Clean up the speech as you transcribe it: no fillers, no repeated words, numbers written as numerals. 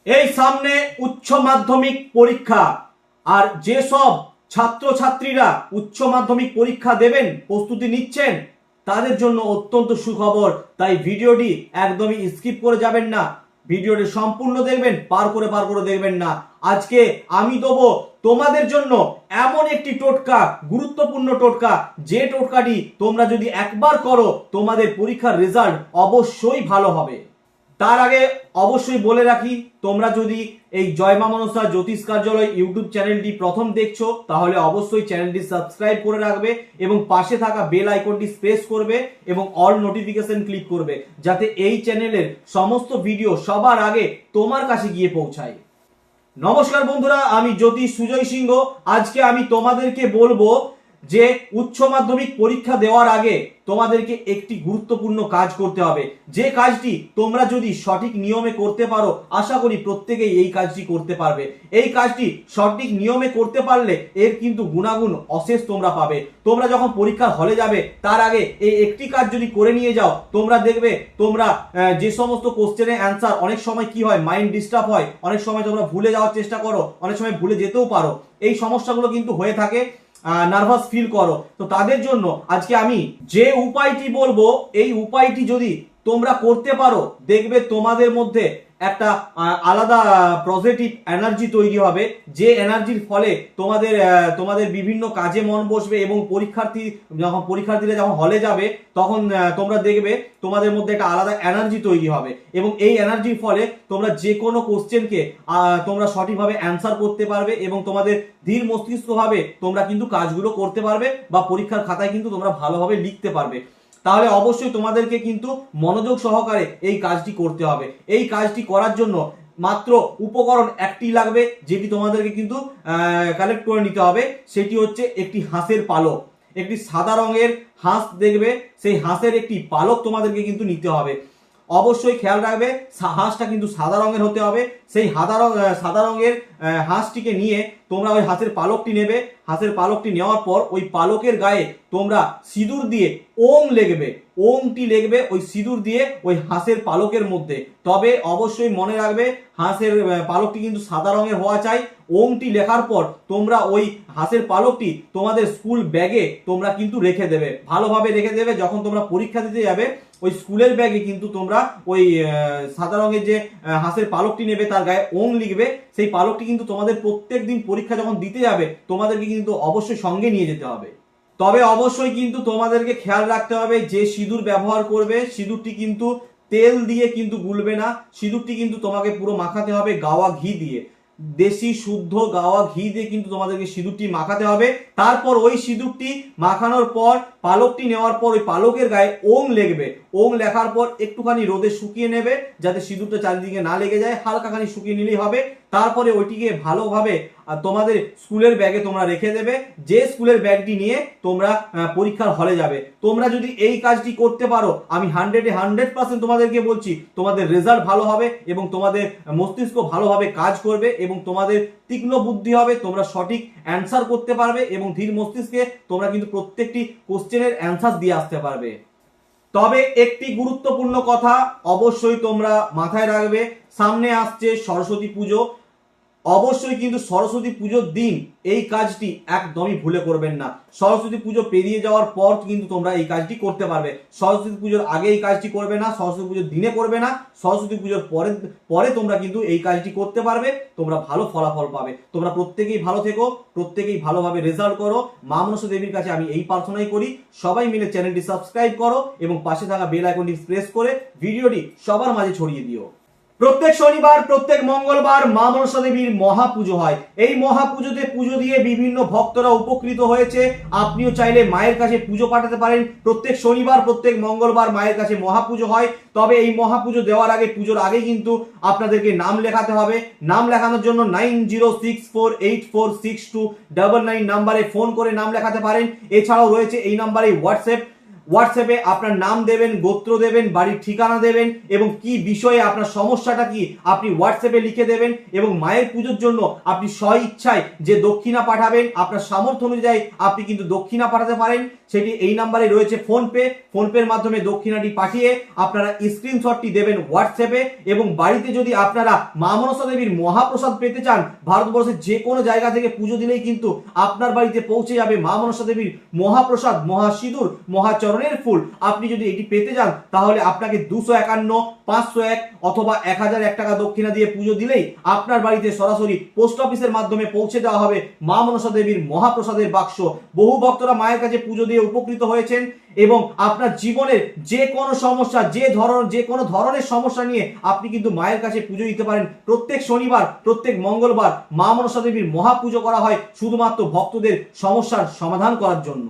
এই সামনে উচ্চ মাধ্যমিক পরীক্ষা, আর যেসব ছাত্রছাত্রীরা উচ্চ মাধ্যমিক পরীক্ষা দেবেন, প্রস্তুতি নিচ্ছেন, তাদের জন্য অত্যন্ত সুখবর। তাই ভিডিওটি একদমই স্কিপ করে যাবেন না, ভিডিওটি সম্পূর্ণ দেখবেন, পার করে দেখবেন না। আজকে আমি দেবো তোমাদের জন্য এমন একটি টোটকা, গুরুত্বপূর্ণ টোটকা, যে টোটকাটি তোমরা যদি একবার করো তোমাদের পরীক্ষার রেজাল্ট অবশ্যই ভালো হবে। তার আগে অবশ্যই বলে রাখি, তোমরা যদি এই জয় মা মনসা জ্যোতিষ কার্যালয় ইউটিউব চ্যানেলটি প্রথম দেখছো, তাহলে অবশ্যই চ্যানেলটি সাবস্ক্রাইব করে রাখবে এবং পাশে থাকা বেল আইকনটি প্রেস করবে এবং অল নোটিফিকেশন ক্লিক করবে, যাতে এই চ্যানেলের সমস্ত ভিডিও সবার আগে তোমার কাছে গিয়ে পৌঁছায়। নমস্কার বন্ধুরা, আমি জ্যোতিষ সুজয় সিংহ। আজকে আমি তোমাদেরকে বলবো যে উচ্চ মাধ্যমিক পরীক্ষা দেওয়ার আগে তোমাদেরকে একটি গুরুত্বপূর্ণ কাজ করতে হবে। যে কাজটি তোমরা যদি সঠিক নিয়মে করতে পারো, আশা করি প্রত্যেকেই এই কাজটি করতে পারবে। এই কাজটি সঠিক নিয়মে করতে পারলে এর কিন্তু গুণাগুণ অশেষ তোমরা পাবে। তোমরা যখন পরীক্ষার হলে যাবে তার আগে এই একটি কাজ যদি করে নিয়ে যাও, তোমরা দেখবে তোমরা যে সমস্ত কোশ্চেনের অ্যান্সার, অনেক সময় কি হয়, মাইন্ড ডিস্টার্ব হয়, অনেক সময় তোমরা ভুলে যাওয়ার চেষ্টা করো, অনেক সময় ভুলে যেতেও পারো। এই সমস্যাগুলো কিন্তু হয়ে থাকে, নার্ভাস ফিল করো। তো তাদের জন্য আজকে আমি যে উপায়টি বলবো, এই উপায়টি যদি তোমরা করতে পারো, দেখবে তোমাদের মধ্যে একটা আলাদা পজিটিভ এনার্জি তৈরি হবে, যে এনার্জির ফলে তোমাদের বিভিন্ন কাজে মন বসবে এবং পরীক্ষার্থীরা যখন হলে যাবে তখন তোমরা দেখবে তোমাদের মধ্যে একটা আলাদা এনার্জি তৈরি হবে এবং এই এনার্জির ফলে তোমরা যে কোনো কোশ্চেনকে তোমরা সঠিকভাবে অ্যান্সার করতে পারবে এবং তোমাদের ধীর মস্তিষ্কভাবে তোমরা কিন্তু কাজগুলো করতে পারবে বা পরীক্ষার খাতায় কিন্তু তোমরা ভালোভাবে লিখতে পারবে। তাহলে অবশ্যই তোমাদেরকে কিন্তু মনোযোগ সহকারে এই কাজটি করতে হবে। এই কাজটি করার জন্য মাত্র উপকরণ একটি লাগবে, যেটি তোমাদেরকে কিন্তু কালেক্ট করে নিতে হবে। সেটি হচ্ছে একটি হাঁসের পালক, একটি সাদা রঙের হাঁস দেখবে, সেই হাঁসের একটি পালক তোমাদেরকে কিন্তু নিতে হবে। অবশ্যই খেয়াল রাখবে হাঁসটা কিন্তু সাদা রঙের হতে হবে। সেই সাদা রঙের হাঁসটিকে নিয়ে তোমরা ওই হাঁসের পালকটি নেবে। হাঁসের পালকটি নেওয়ার পর ওই পালকের গায়ে তোমরা সিঁদুর দিয়ে ওং লিখবে। ওংটি লিখবে ওই সিঁদুর দিয়ে ওই হাঁসের পালকের মধ্যে। তবে অবশ্যই মনে রাখবে হাঁসের পালকটি কিন্তু সাদা রঙের হওয়া চাই। ওংটি লেখার পর তোমরা ওই হাঁসের পালকটি তোমাদের স্কুল ব্যাগে তোমরা কিন্তু রেখে দেবে, ভালোভাবে রেখে দেবে। যখন তোমরা পরীক্ষা দিতে যাবে ওই স্কুলের ব্যাগে কিন্তু তোমরা ওই সাদা রঙের যে হাঁসের পালকটি নেবে তার গায়ে ওং লিখবে। সেই পালকটি কিন্তু তোমাদের প্রত্যেক দিন পরীক্ষা যখন দিতে যাবে তোমাদেরকে কিন্তু অবশ্যই সঙ্গে নিয়ে যেতে হবে। তবে অবশ্যই কিন্তু তোমাদেরকে খেয়াল রাখতে হবে, যে সিঁদুর ব্যবহার করবে সিঁদুরটি কিন্তু তেল দিয়ে কিন্তু গুলবে না। সিঁদুরটি কিন্তু তোমাকে পুরো মাখাতে হবে গাওয়া ঘি দিয়ে, দেশি শুদ্ধ গাওয়া ঘি দিয়ে কিন্তু তোমাদেরকে সিঁদুরটি মাখাতে হবে। তারপর ওই সিঁদুরটি মাখানোর পর পালকটি নেওয়ার পর ওই পালকের গায়ে ওং লিখবে। ওং লেখার পর একটুখানি রোদে শুকিয়ে নেবে, যাতে সিঁদুরটা চারিদিকে না লেগে যায়, হালকাখানি শুকিয়ে নিলেই হবে। তারপরে ওইটিকে ভালোভাবে তোমাদের স্কুলের ব্যাগে তোমরা রেখে দেবে, যে স্কুলের ব্যাগটি নিয়ে তোমরা পরীক্ষার হলে যাবে। তোমরা যদি এই কাজটি করতে পারো, আমি 100% তোমাদেরকে বলছি তোমাদের রেজাল্ট ভালো হবে এবং তোমাদের মস্তিষ্ক ভালোভাবে কাজ করবে এবং তোমাদের তীক্ষ্ণ বুদ্ধি হবে, তোমরা সঠিক অ্যান্সার করতে পারবে এবং ধীর মস্তিষ্কে তোমরা কিন্তু প্রত্যেকটি কোশ্চেনের অ্যান্সার দিয়ে আসতে পারবে। তবে একটি গুরুত্বপূর্ণ কথা অবশ্যই তোমরা মাথায় রাখবে, সামনে আসছে সরস্বতী পুজো। অবশ্যই কিন্তু সরস্বতী পুজোর দিন এই কাজটি একদমই ভুলে করবেন না। সরস্বতী পুজো পেরিয়ে যাওয়ার পর কিন্তু তোমরা এই কাজটি করতে পারবে। সরস্বতী পুজোর আগে এই কাজটি করবে না, সরস্বতী পুজোর দিনে করবে না, সরস্বতী পুজোর পরে তোমরা কিন্তু এই কাজটি করতে পারবে। তোমরা ভালো ফলাফল পাবে। তোমরা প্রত্যেকেই ভালো থেকো, প্রত্যেকেই ভালোভাবে রেজাল্ট করো। মা মনসা দেবীর কাছে আমি এই প্রার্থনাই করি, সবাই মিলে চ্যানেলটি সাবস্ক্রাইব করো এবং পাশে থাকা বেল আইকনটি প্রেস করে ভিডিওটি সবার মাঝে ছড়িয়ে দিও। প্রত্যেক শনিবার, প্রত্যেক মঙ্গলবার মা মনসা দেবীর মহাপুজো হয়। এই মহাপুজোতে পুজো দিয়ে বিভিন্ন ভক্তরা উপকৃত হয়েছে। আপনিও চাইলে মায়ের কাছে পুজো পাঠাতে পারেন। প্রত্যেক শনিবার, প্রত্যেক মঙ্গলবার মায়ের কাছে মহাপুজো হয়। তবে এই মহাপুজো দেওয়ার আগে, পুজোর আগে কিন্তু আপনাদেরকে নাম লেখাতে হবে। নাম লেখানোর জন্য 9064846299 নাম্বারে ফোন করে নাম লেখাতে পারেন। এছাড়াও রয়েছে এই নাম্বারে হোয়াটসঅ্যাপ হোয়াটসঅ্যাপে আপনার নাম দেবেন, গোত্র দেবেন, বাড়ির ঠিকানা দেবেন এবং কি বিষয়ে আপনার সমস্যাটা কি আপনি হোয়াটসঅ্যাপে লিখে দেবেন এবং মায়ের পুজোর জন্য আপনি স্ব ইচ্ছায় যে দক্ষিণা পাঠাবেন আপনার সামর্থ্য অনুযায়ী আপনি কিন্তু দক্ষিণা পাঠাতে পারেন। সেটি এই নাম্বারে রয়েছে ফোনপের মাধ্যমে দক্ষিণাটি পাঠিয়ে আপনারা স্ক্রিনশটটি দেবেন হোয়াটসঅ্যাপে। এবং বাড়িতে যদি আপনারা মা মনসা দেবীর মহাপ্রসাদ পেতে চান, ভারতবর্ষের যে কোনো জায়গা থেকে পুজো দিলেই কিন্তু আপনার বাড়িতে পৌঁছে যাবে মা মনসা দেবীর মহাপ্রসাদ, মহাসিঁদুর, মহাচরণের ফুল। আপনি যদি এটি পেতে যান তাহলে আপনাকে 251, 501 অথবা 1001 টাকা দক্ষিণা দিয়ে পুজো দিলেই আপনার বাড়িতে সরাসরি পোস্ট অফিসের মাধ্যমে পৌঁছে দেওয়া হবে মা মনসা দেবীর মহাপ্রসাদের বাক্স। বহু ভক্তরা মায়ের কাছে পুজো দিয়ে উপকৃত হয়েছেন এবং আপনার জীবনের যে কোনো সমস্যা, যে কোনো ধরনের সমস্যা নিয়ে আপনি কিন্তু মায়ের কাছে পুজো দিতে পারেন। প্রত্যেক শনিবার, প্রত্যেক মঙ্গলবার মা মনসা দেবীর মহাপুজো করা হয় শুধুমাত্র ভক্তদের সমস্যার সমাধান করার জন্য।